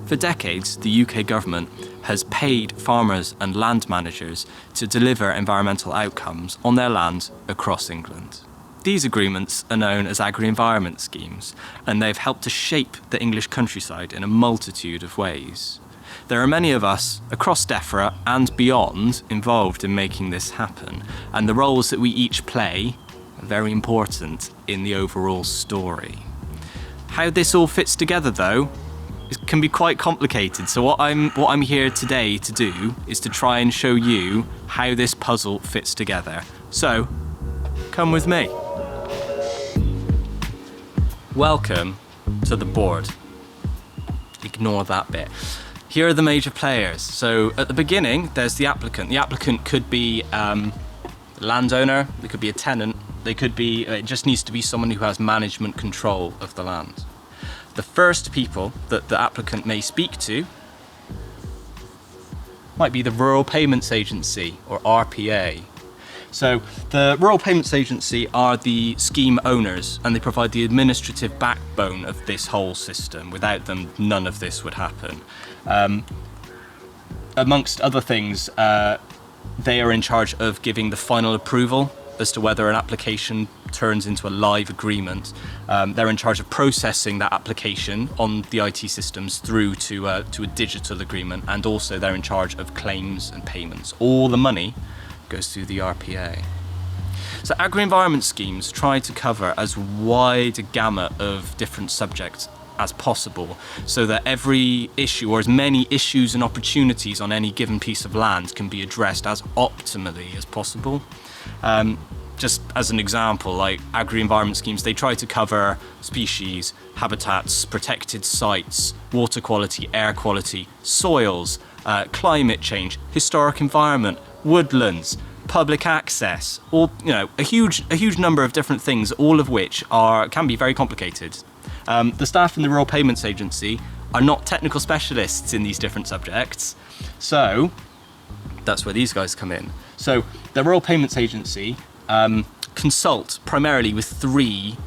For decades, the UK government has paid farmers and land managers to deliver environmental outcomes on their land across England. These agreements are known as agri-environment schemes, and they've helped to shape the English countryside in a multitude of ways. There are many of us across DEFRA and beyond involved in making this happen, and the roles that we each play are very important in the overall story. How this all fits together, though, it can be quite complicated. So what I'm here today to do is to try and show you how this puzzle fits together. So, come with me. Welcome to the board. Ignore that bit. Here are the major players. So at the beginning, there's the applicant. The applicant could be a landowner, it could be a tenant, it just needs to be someone who has management control of the land. The first people that the applicant may speak to might be the Rural Payments Agency, or RPA. So the Rural Payments Agency are the scheme owners, and they provide the administrative backbone of this whole system. Without them, none of this would happen. Amongst other things, they are in charge of giving the final approval as to whether an application turns into a live agreement. They're in charge of processing that application on the IT systems through to a digital agreement, and also they're in charge of claims and payments. All the money goes through the RPA. So agri-environment schemes try to cover as wide a gamut of different subjects as possible, so that every issue, or as many issues and opportunities on any given piece of land, can be addressed as optimally as possible. Just as an example, like agri-environment schemes, they try to cover species, habitats, protected sites, water quality, air quality, soils, climate change, historic environment, woodlands, public access, all, a huge number of different things, all of which can be very complicated. The staff in the Rural Payments Agency are not technical specialists in these different subjects, so that's where these guys come in. So the Rural Payments Agency consult primarily with three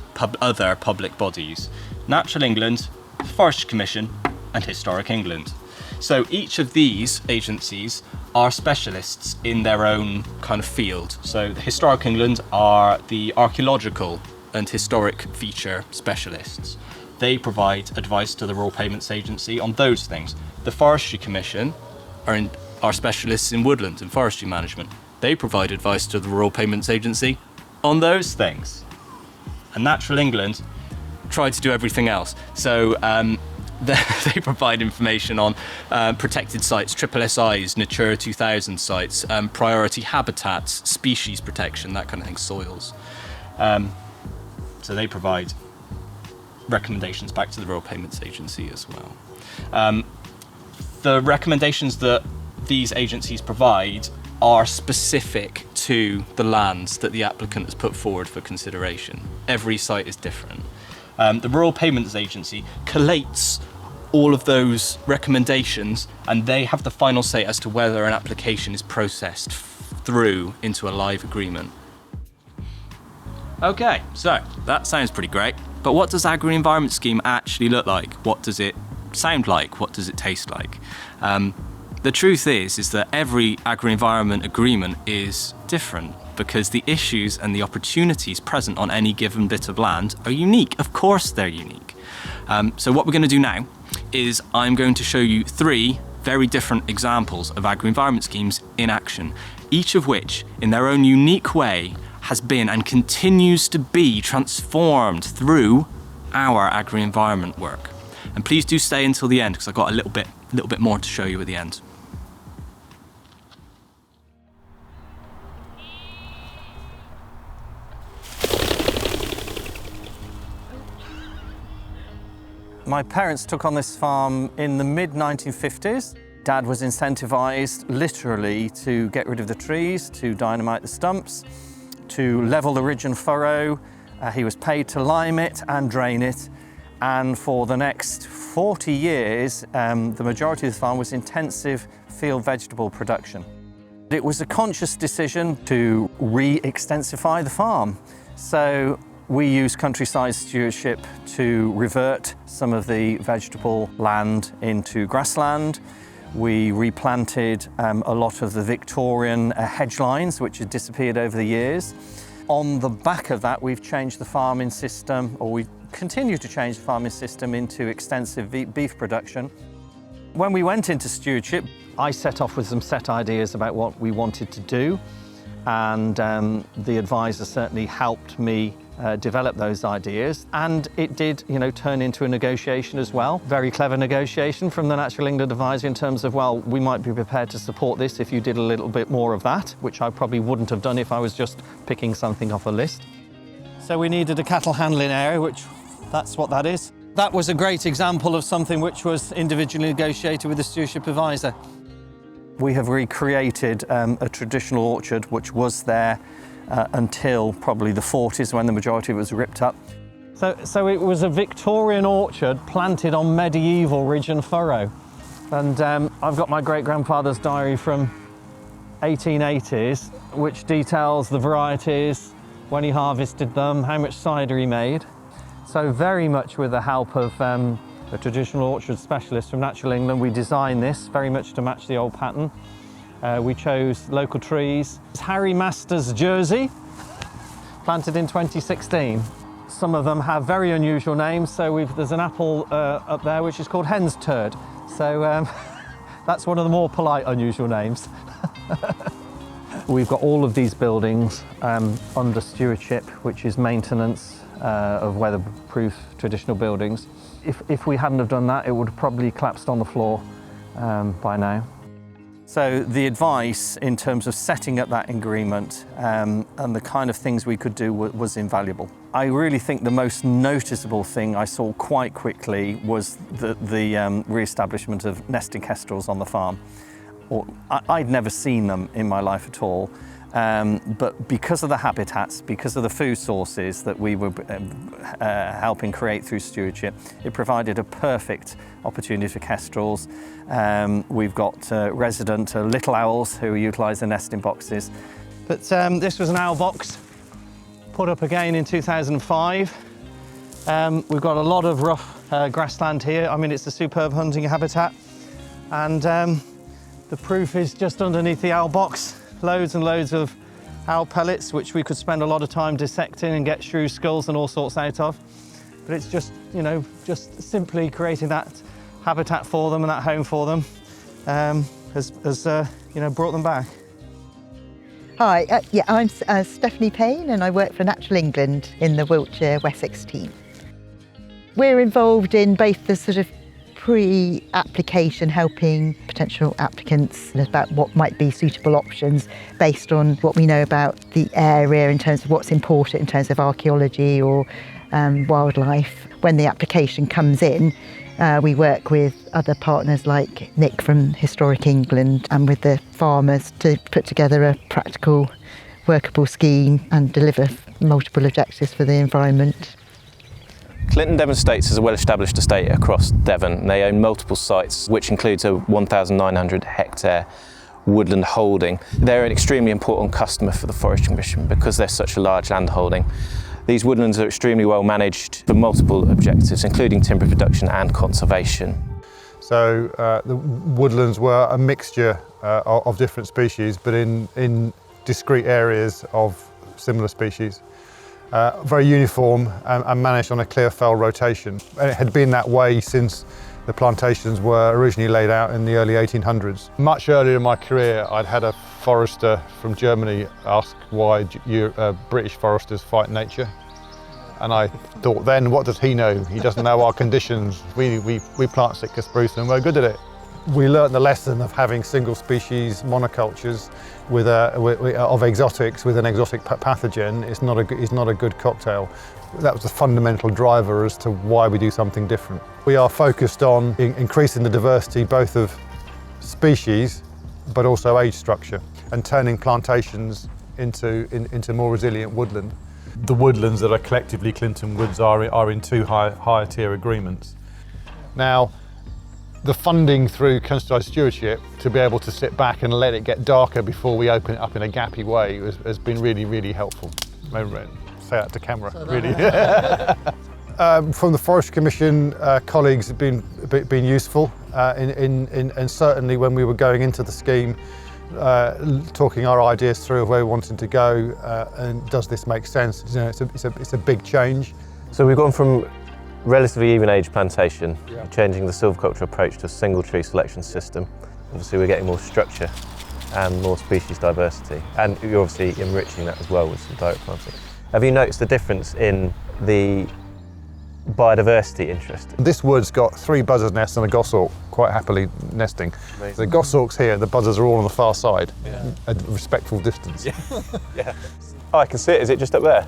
other public bodies: Natural England, Forestry Commission, and Historic England. So each of these agencies are specialists in their own kind of field. So the Historic England are the archaeological and historic feature specialists. They provide advice to the Rural Payments Agency on those things. The Forestry Commission are specialists in woodland and forestry management. They provide advice to the Rural Payments Agency on those things. And Natural England try to do everything else. So they provide information on protected sites, SSSIs, Natura 2000 sites, priority habitats, species protection, that kind of thing, soils. So they provide recommendations back to the Rural Payments Agency as well. The recommendations that these agencies provide are specific to the lands that the applicant has put forward for consideration. Every site is different. The Rural Payments Agency collates all of those recommendations, and they have the final say as to whether an application is processed through into a live agreement. Okay, so that sounds pretty great, but what does agri-environment scheme actually look like? What does it sound like? What does it taste like? The truth is that every agri-environment agreement is different, because the issues and the opportunities present on any given bit of land are unique. Of course they're unique. So what we're going to do now is I'm going to show you three very different examples of agri-environment schemes in action, each of which, in their own unique way, has been and continues to be transformed through our agri-environment work. And please do stay until the end, because I've got a little bit more to show you at the end. My parents took on this farm in the mid-1950s. Dad was incentivized literally to get rid of the trees, to dynamite the stumps, to level the ridge and furrow. He was paid to lime it and drain it. And for the next 40 years, the majority of the farm was intensive field vegetable production. It was a conscious decision to re-extensify the farm. So We use countryside stewardship to revert some of the vegetable land into grassland. We replanted a lot of the Victorian hedge lines, which had disappeared over the years. On the back of that, we've changed the farming system, or we continue to change the farming system into extensive beef production. When we went into stewardship, I set off with some set ideas about what we wanted to do, and the advisor certainly helped me develop those ideas, and it did, turn into a negotiation as well. Very clever negotiation from the Natural England advisor in terms of, well, we might be prepared to support this if you did a little bit more of that, which I probably wouldn't have done if I was just picking something off a list. So we needed a cattle handling area, which that's what that is. That was a great example of something which was individually negotiated with the stewardship advisor. We have recreated a traditional orchard which was there until probably the 40s, when the majority of it was ripped up. So it was a Victorian orchard planted on medieval ridge and furrow. And I've got my great-grandfather's diary from 1880s, which details the varieties, when he harvested them, how much cider he made. So very much with the help of a traditional orchard specialist from Natural England, we designed this very much to match the old pattern. We chose local trees. It's Harry Masters Jersey, planted in 2016. Some of them have very unusual names. So there's an apple up there which is called Hen's Turd. So that's one of the more polite, unusual names. We've got all of these buildings under stewardship, which is maintenance of weatherproof traditional buildings. If we hadn't have done that, it would have probably collapsed on the floor by now. So the advice in terms of setting up that agreement and the kind of things we could do was invaluable. I really think the most noticeable thing I saw quite quickly was the re-establishment of nesting kestrels on the farm. I'd never seen them in my life at all, but because of the habitats, because of the food sources that we were helping create through stewardship, it provided a perfect opportunity for kestrels. We've got resident little owls who utilise the nesting boxes. But this was an owl box, put up again in 2005. We've got a lot of rough grassland here. I mean, it's a superb hunting habitat. And the proof is just underneath the owl box. Loads and loads of owl pellets, which we could spend a lot of time dissecting and get shrew skulls and all sorts out of. But it's just, just simply creating that habitat for them and that home for them has brought them back. Hi, I'm Stephanie Payne, and I work for Natural England in the Wiltshire Wessex team. We're involved in both the sort of pre-application, helping potential applicants about what might be suitable options based on what we know about the area in terms of what's important in terms of archaeology or wildlife. When the application comes in, we work with other partners like Nick from Historic England and with the farmers to put together a practical, workable scheme and deliver multiple objectives for the environment. Clinton Devon Estates is a well-established estate across Devon. They own multiple sites, which includes a 1,900 hectare woodland holding. They're an extremely important customer for the Forestry Commission because they're such a large land holding. These woodlands are extremely well managed for multiple objectives, including timber production and conservation. So the woodlands were a mixture of different species, but in discrete areas of similar species. Very uniform and managed on a clear fell rotation. And it had been that way since the plantations were originally laid out in the early 1800s. Much earlier in my career, I'd had a forester from Germany ask why British foresters fight nature. And I thought then, what does he know? He doesn't know our conditions. We plant Sitka spruce and we're good at it. We learnt the lesson of having single species monocultures of exotics with an exotic pathogen is not a good cocktail. That was the fundamental driver as to why we do something different. We are focused on increasing the diversity both of species but also age structure and turning plantations into more resilient woodland. The woodlands that are collectively Clinton Woods are in two higher tier agreements. Now, the funding through countryside stewardship to be able to sit back and let it get darker before we open it up in a gappy way has been really, really helpful. say that to camera, really. From the Forestry Commission, colleagues have been useful, and certainly when we were going into the scheme, talking our ideas through of where we wanted to go, and does this make sense? You know, it's a big change. So we've gone from relatively even age plantation, changing the silviculture approach to a single tree selection system. Obviously we're getting more structure and more species diversity, and you're obviously enriching that as well with some direct planting. Have you noticed the difference in the biodiversity interest? This wood's got 3 buzzard nests and a goshawk quite happily nesting. Amazing. The goshawk's here, the buzzards are all on the far side, at a respectful distance. Yeah. Oh, I can see it. Is it just up there?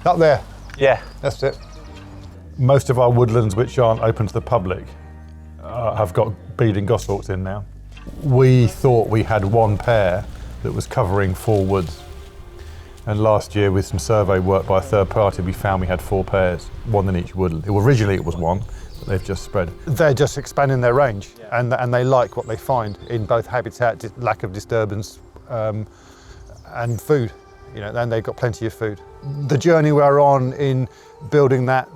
Up there, Yeah. that's it. Most of our woodlands which aren't open to the public have got beading goshawks in now. We thought we had 1 pair that was covering 4 woods. And last year, with some survey work by a third party, we found we had 4 pairs, 1 in each woodland. Originally it was 1, but they've just spread. They're just expanding their range, and they like what they find in both habitat, lack of disturbance, and food. You know, and they've got plenty of food. The journey we're on in building that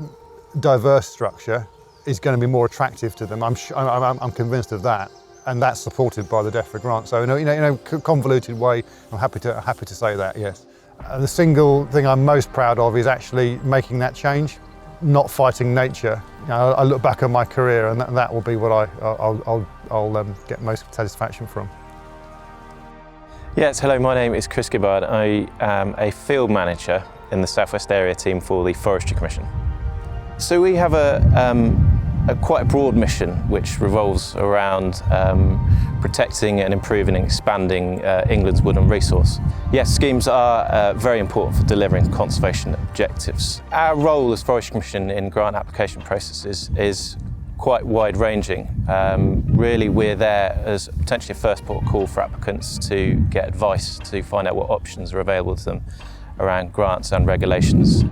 diverse structure is going to be more attractive to them. I'm convinced of that, and that's supported by the DEFRA grant. So in a convoluted way, I'm happy to say that. Yes. The single thing I'm most proud of is actually making that change, not fighting nature. You know, I look back on my career, and that will be what I'll get most satisfaction from. Yes, hello, my name is Chris Gibbard. I am a field manager in the Southwest Area team for the Forestry Commission. So we have a quite a broad mission which revolves around protecting and improving and expanding England's woodland resource. Yes, schemes are very important for delivering conservation objectives. Our role as Forestry Commission in grant application processes is quite wide-ranging. Really, we're there as potentially a first port of call for applicants to get advice, to find out what options are available to them around grants and regulations.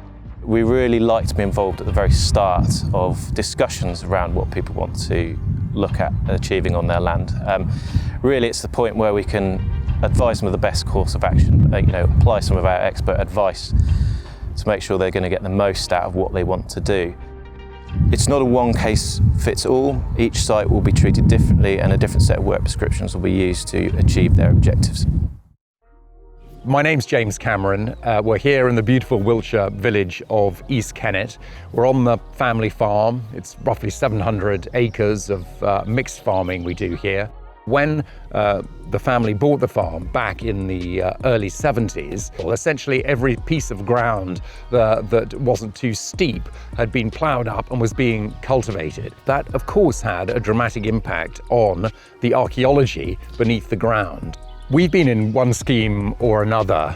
We really like to be involved at the very start of discussions around what people want to look at achieving on their land. Really, it's the point where we can advise them of the best course of action, apply some of our expert advice to make sure they're going to get the most out of what they want to do. It's not a one case fits all. Each site will be treated differently, and a different set of work prescriptions will be used to achieve their objectives. My name's James Cameron. We're here in the beautiful Wiltshire village of East Kennet. We're on the family farm. It's roughly 700 acres of mixed farming we do here. When the family bought the farm back in the early 70s, well, essentially every piece of ground that wasn't too steep had been ploughed up and was being cultivated. That, of course, had a dramatic impact on the archaeology beneath the ground. We've been in one scheme or another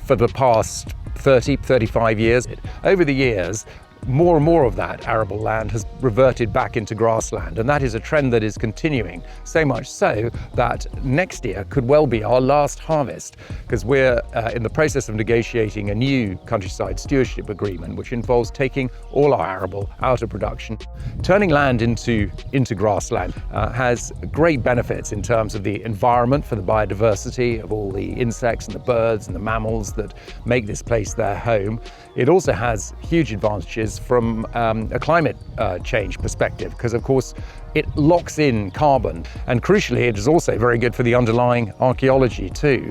for the past 35 years. Over the years, more and more of that arable land has reverted back into grassland, and that is a trend that is continuing, so much so that next year could well be our last harvest, because we're in the process of negotiating a new countryside stewardship agreement which involves taking all our arable out of production. Turning land into grassland has great benefits in terms of the environment, for the biodiversity of all the insects and the birds and the mammals that make this place their home. It also has huge advantages from a climate change perspective, because of course it locks in carbon, and crucially it is also very good for the underlying archaeology too.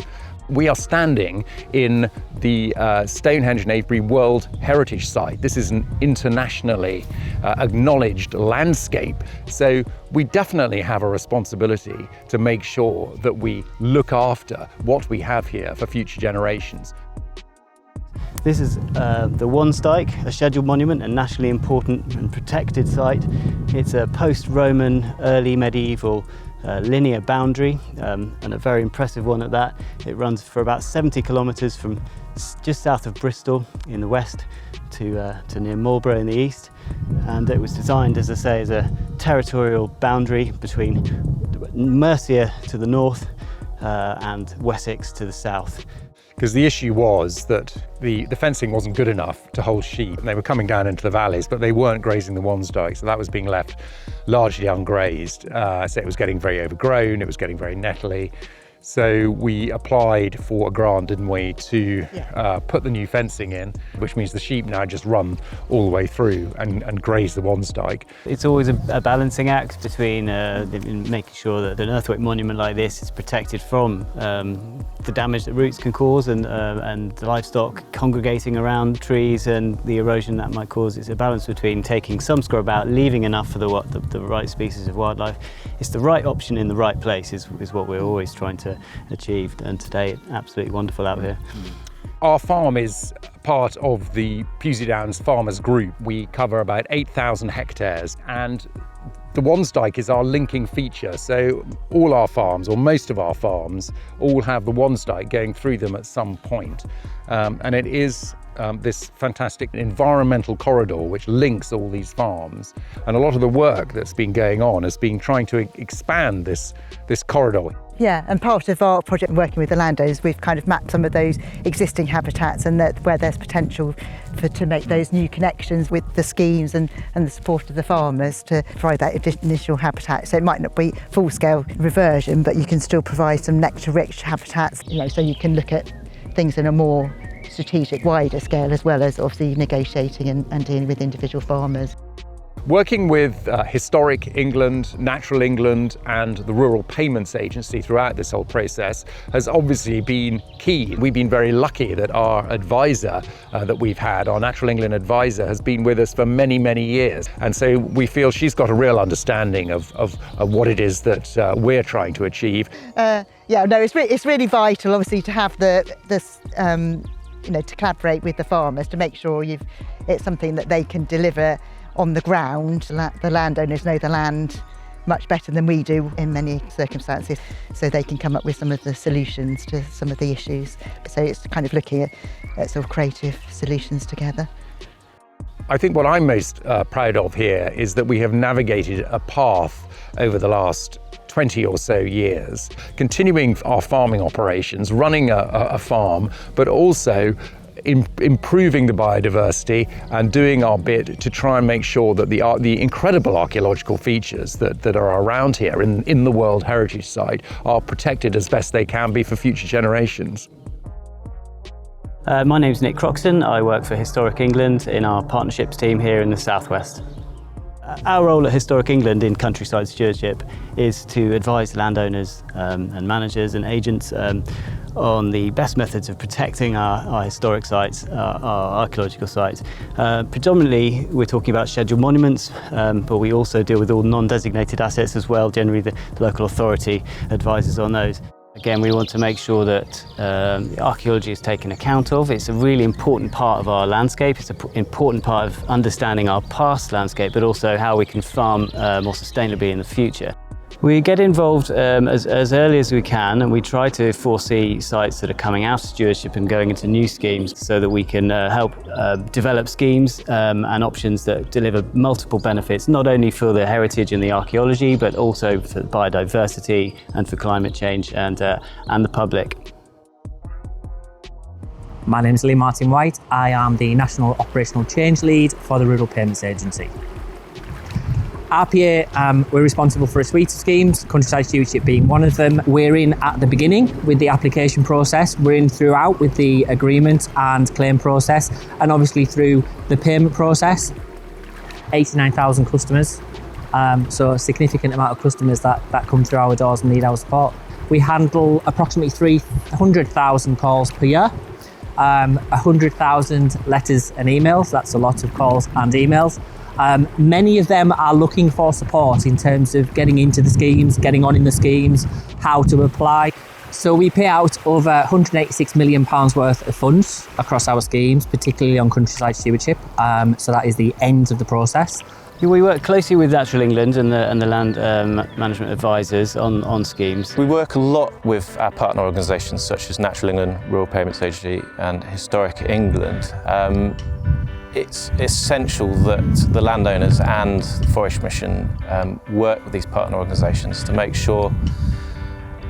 We are standing in the Stonehenge and Avebury World Heritage Site. This is an internationally acknowledged landscape, so we definitely have a responsibility to make sure that we look after what we have here for future generations. This is the Wansdyke, a scheduled monument, a nationally important and protected site. It's a post-Roman, early medieval linear boundary, and a very impressive one at that. It runs for about 70 kilometres from just south of Bristol in the west to near Marlborough in the east. And it was designed, as I say, as a territorial boundary between Mercia to the north and Wessex to the south. Because the issue was that the fencing wasn't good enough to hold sheep. They were coming down into the valleys, but they weren't grazing the Wansdyke, so that was being left largely ungrazed. So it was getting very overgrown, it was getting very nettly. So we applied for a grant, didn't we, to put the new fencing in, which means the sheep now just run all the way through and graze the Wansdyke. It's always a balancing act between making sure that an earthquake monument like this is protected from the damage that roots can cause and the livestock congregating around trees and the erosion that might cause. It's a balance between taking some scrub out, leaving enough for the right species of wildlife. It's the right option in the right place is what we're always trying to achieve, and today it's absolutely wonderful out here. Our farm is part of the Pewsey Downs Farmers Group. We cover about 8,000 hectares, and the Wansdyke is our linking feature. So all our farms, or most of our farms, all have the Wansdyke going through them at some point. And it is this fantastic environmental corridor which links all these farms. And a lot of the work that's been going on has been trying to expand this corridor. Yeah, and part of our project working with the landowners, we've kind of mapped some of those existing habitats and where there's potential to make those new connections with the schemes and the support of the farmers to provide that initial habitat. So it might not be full-scale reversion, but you can still provide some nectar-rich habitats, so you can look at things in a more strategic, wider scale, as well as obviously negotiating and dealing with individual farmers. Working with Historic England, Natural England and the Rural Payments Agency throughout this whole process has obviously been key. We've been very lucky that our advisor that we've had, our Natural England advisor, has been with us for many, many years. And so we feel she's got a real understanding of what it is that we're trying to achieve. It's really vital, obviously, to have this to collaborate with the farmers to make sure it's something that they can deliver on the ground. The landowners know the land much better than we do in many circumstances, so they can come up with some of the solutions to some of the issues. So it's kind of looking at sort of creative solutions together. I think what I'm most proud of here is that we have navigated a path over the last 20 or so years, continuing our farming operations, running a farm, but also improving the biodiversity and doing our bit to try and make sure that the incredible archaeological features that are around here in the World Heritage Site are protected as best they can be for future generations. My name's Nick Croxton. I work for Historic England in our partnerships team here in the Southwest. Our role at Historic England in countryside stewardship is to advise landowners and managers and agents on the best methods of protecting our historic sites, our archaeological sites. Predominantly we're talking about scheduled monuments, but we also deal with all non-designated assets as well. Generally the local authority advises on those. Again, we want to make sure that archaeology is taken account of. It's a really important part of our landscape. It's an important part of understanding our past landscape, but also how we can farm more sustainably in the future. We get involved as early as we can, and we try to foresee sites that are coming out of stewardship and going into new schemes so that we can help develop schemes and options that deliver multiple benefits, not only for the heritage and the archaeology, but also for biodiversity and for climate change and the public. My name is Lee Martin White. I am the National Operational Change Lead for the Rural Payments Agency. RPA, we're responsible for a suite of schemes, countryside stewardship being one of them. We're in at the beginning with the application process. We're in throughout with the agreement and claim process, and obviously through the payment process. 89,000 customers, so a significant amount of customers that come through our doors and need our support. We handle approximately 300,000 calls per year, 100,000 letters and emails. That's a lot of calls and emails. Many of them are looking for support in terms of getting into the schemes, getting on in the schemes, how to apply. So we pay out over £186 million worth of funds across our schemes, particularly on countryside stewardship. So that is the end of the process. We work closely with Natural England and the land management advisors on schemes. We work a lot with our partner organisations such as Natural England, Rural Payments Agency and Historic England. It's essential that the landowners and the Forest Mission work with these partner organisations to make sure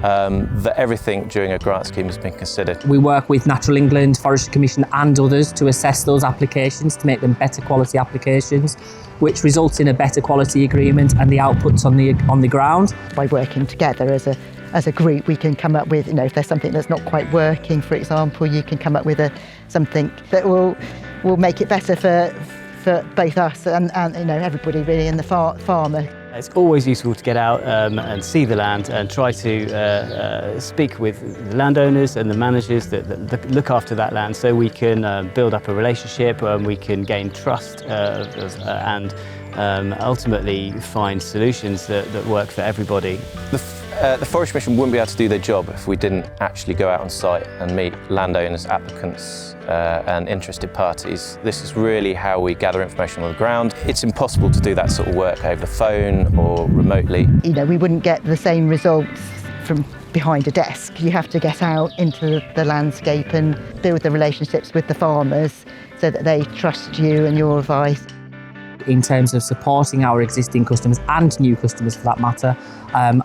that everything during a grant scheme has been considered. We work with Natural England, Forestry Commission and others to assess those applications to make them better quality applications, which results in a better quality agreement and the outputs on the ground. By working together as a group, we can come up with, if there's something that's not quite working, for example, you can come up with something that will make it better for both us and everybody really, and the farmer. It's always useful to get out and see the land and try to speak with the landowners and the managers that look after that land, so we can build up a relationship and we can gain trust and ultimately find solutions that work for everybody. The Forestry Commission wouldn't be able to do their job if we didn't actually go out on site and meet landowners, applicants and interested parties. This is really how we gather information on the ground. It's impossible to do that sort of work over the phone or remotely. We wouldn't get the same results from behind a desk. You have to get out into the landscape and build the relationships with the farmers so that they trust you and your advice. In terms of supporting our existing customers and new customers for that matter,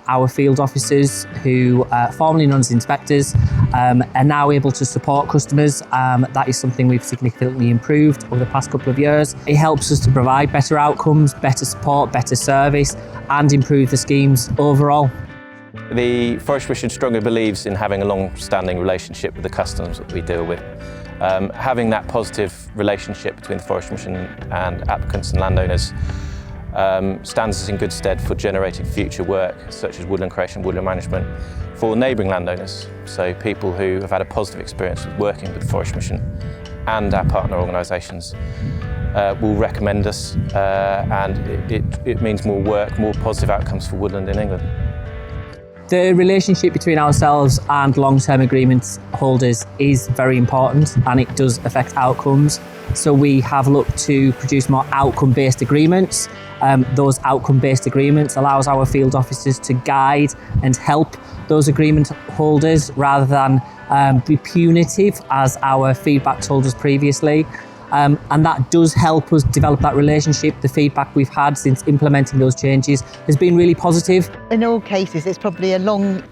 our field officers, who formerly known as inspectors, are now able to support customers. That is something we've significantly improved over the past couple of years. It helps us to provide better outcomes, better support, better service and improve the schemes overall. The Forestry Commission strongly believes in having a long-standing relationship with the customers that we deal with. Having that positive relationship between the Forestry Commission and applicants and landowners stands us in good stead for generating future work such as woodland creation, woodland management for neighbouring landowners. So people who have had a positive experience with working with the Forestry Commission and our partner organisations will recommend us, and it means more work, more positive outcomes for woodland in England. The relationship between ourselves and long-term agreements holders is very important, and it does affect outcomes. So we have looked to produce more outcome-based agreements. Those outcome-based agreements allows our field officers to guide and help those agreement holders rather than be punitive, as our feedback told us previously. And that does help us develop that relationship. The feedback we've had since implementing those changes has been really positive. In all cases, it's probably a long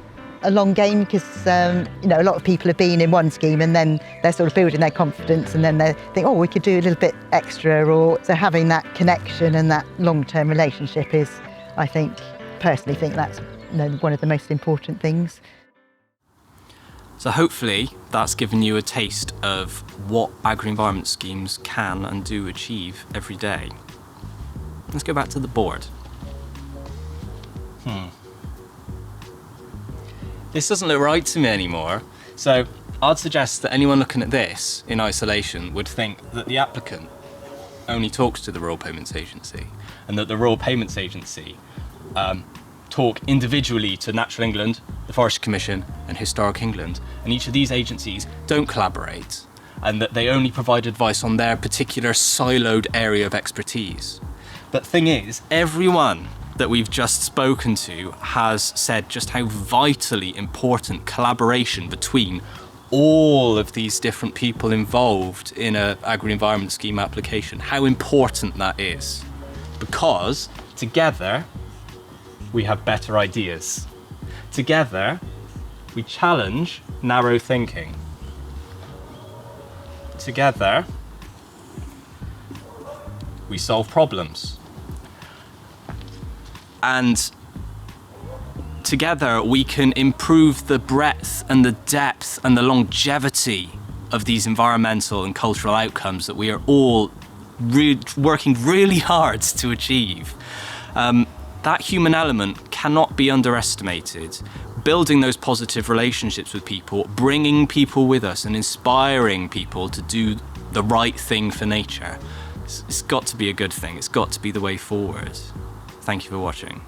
game, because a lot of people have been in one scheme and then they're sort of building their confidence, and then they think, oh, we could do a little bit extra. So having that connection and that long-term relationship is, I personally think that's one of the most important things. So hopefully that's given you a taste of what agri-environment schemes can and do achieve every day. Let's go back to the board. This doesn't look right to me anymore. So I'd suggest that anyone looking at this in isolation would think that the applicant only talks to the Rural Payments Agency, and that the Rural Payments Agency talk individually to Natural England, the Forestry Commission and Historic England, and each of these agencies don't collaborate, and that they only provide advice on their particular siloed area of expertise. But the thing is, everyone that we've just spoken to has said just how vitally important collaboration between all of these different people involved in an agri-environment scheme application, how important that is. Because together, we have better ideas. Together, we challenge narrow thinking. Together, we solve problems. And together, we can improve the breadth and the depth and the longevity of these environmental and cultural outcomes that we are all working really hard to achieve. That human element cannot be underestimated. Building those positive relationships with people, bringing people with us and inspiring people to do the right thing for nature. It's got to be a good thing. It's got to be the way forward. Thank you for watching.